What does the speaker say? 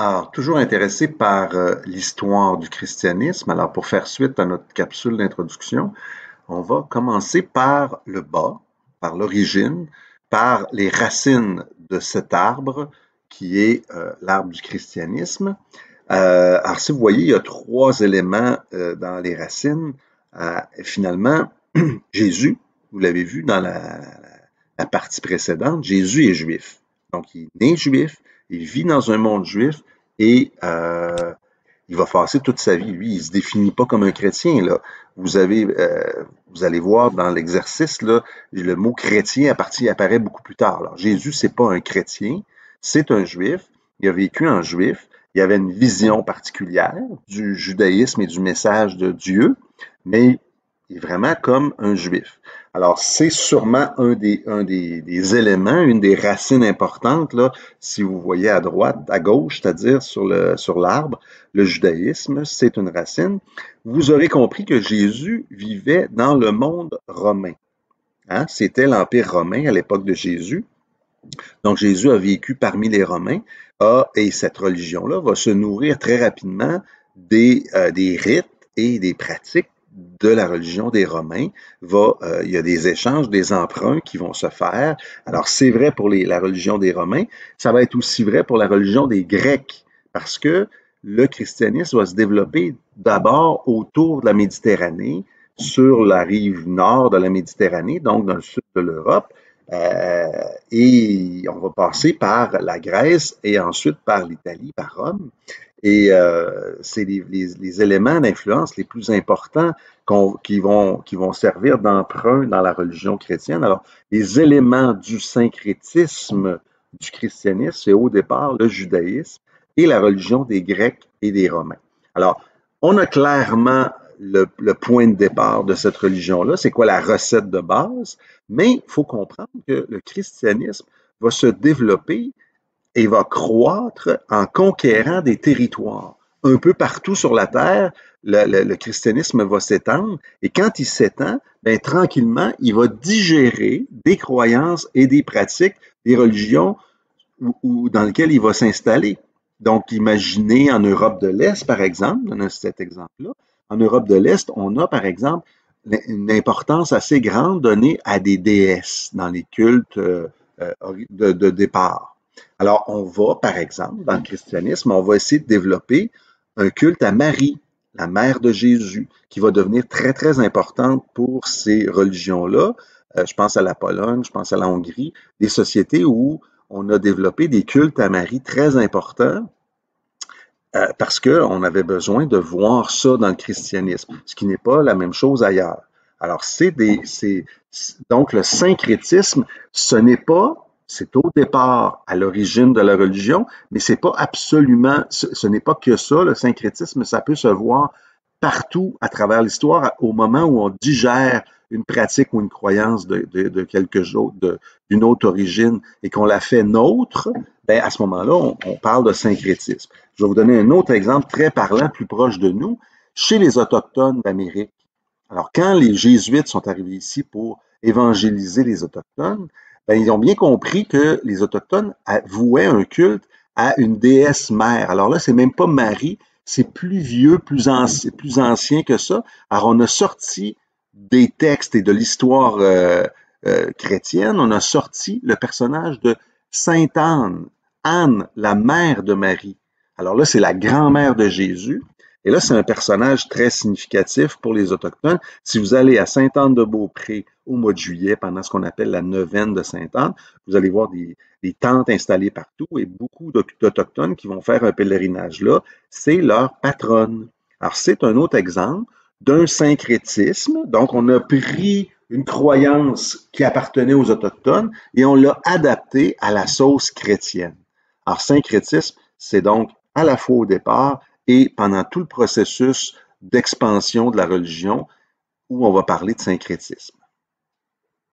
Alors, toujours intéressé par l'histoire du christianisme. Alors, pour faire suite à notre capsule d'introduction, on va commencer par le bas, par l'origine, par les racines de cet arbre qui est l'arbre du christianisme. Alors, si vous voyez, il y a trois éléments dans les racines. Finalement, Jésus, vous l'avez vu dans la partie précédente, Jésus est juif. Donc, il est né juif, il vit dans un monde juif et il va passer toute sa vie. Lui, il se définit pas comme un chrétien, là. Vous allez voir dans l'exercice, là, le mot chrétien apparaît beaucoup plus tard. Alors, Jésus, c'est pas un chrétien, c'est un juif. Il a vécu en juif. Il avait une vision particulière du judaïsme et du message de Dieu, mais il est vraiment comme un juif. Alors, c'est sûrement des éléments, une des racines importantes, là, si vous voyez à droite, à gauche, c'est-à-dire sur l'arbre, le judaïsme, c'est une racine. Vous aurez compris que Jésus vivait dans le monde romain. Hein? C'était l'Empire romain à l'époque de Jésus. Donc, Jésus a vécu parmi les Romains et cette religion-là va se nourrir très rapidement des rites et des pratiques de la religion des Romains. Il y a des échanges, des emprunts qui vont se faire. Alors, c'est vrai pour la religion des Romains, ça va être aussi vrai pour la religion des Grecs, parce que le christianisme va se développer d'abord autour de la Méditerranée, sur la rive nord de la Méditerranée, donc dans le sud de l'Europe. Et on va passer par la Grèce et ensuite par l'Italie, par Rome. Et c'est les éléments d'influence les plus importants qui vont servir d'emprunt dans la religion chrétienne. Alors, les éléments du syncrétisme du christianisme, c'est au départ le judaïsme et la religion des Grecs et des Romains. Alors, on a clairement le point de départ de cette religion-là, c'est quoi la recette de base, mais il faut comprendre que le christianisme va se développer et va croître en conquérant des territoires. Un peu partout sur la terre, le christianisme va s'étendre et quand il s'étend, ben, tranquillement, il va digérer des croyances et des pratiques, des religions dans lesquelles il va s'installer. Donc, imaginez en Europe de l'Est, par exemple, on a cet exemple-là. En Europe de l'Est, on a, par exemple, une importance assez grande donnée à des déesses dans les cultes de départ. Alors, on va, par exemple, dans le christianisme, on va essayer de développer un culte à Marie, la mère de Jésus, qui va devenir très, très importante pour ces religions-là. Je pense à la Pologne, je pense à la Hongrie, des sociétés où on a développé des cultes à Marie très importants parce qu'on avait besoin de voir ça dans le christianisme, ce qui n'est pas la même chose ailleurs. Alors, donc le syncrétisme, c'est au départ à l'origine de la religion, mais c'est pas absolument, ce n'est pas que ça, le syncrétisme, ça peut se voir partout à travers l'histoire au moment où on digère une pratique ou une croyance de quelque chose, d'une autre origine et qu'on la fait nôtre, ben à ce moment-là, on parle de syncrétisme. Je vais vous donner un autre exemple très parlant, plus proche de nous, chez les Autochtones d'Amérique. Alors, quand les Jésuites sont arrivés ici pour évangéliser les Autochtones, ben, ils ont bien compris que les Autochtones vouaient un culte à une déesse mère. Alors là, c'est même pas Marie, c'est plus vieux, plus ancien que ça. Alors, on a sorti des textes et de l'histoire chrétienne, on a sorti le personnage de Sainte Anne, Anne, la mère de Marie. Alors là, c'est la grand-mère de Jésus. Et là, c'est un personnage très significatif pour les Autochtones. Si vous allez à Sainte-Anne-de-Beaupré au mois de juillet, pendant ce qu'on appelle la neuvaine de Sainte-Anne, vous allez voir des tentes installées partout et beaucoup d'Autochtones qui vont faire un pèlerinage là. C'est leur patronne. Alors, c'est un autre exemple d'un syncrétisme. Donc, on a pris une croyance qui appartenait aux Autochtones et on l'a adaptée à la sauce chrétienne. Alors, syncrétisme, c'est donc à la fois au départ et pendant tout le processus d'expansion de la religion où on va parler de syncrétisme.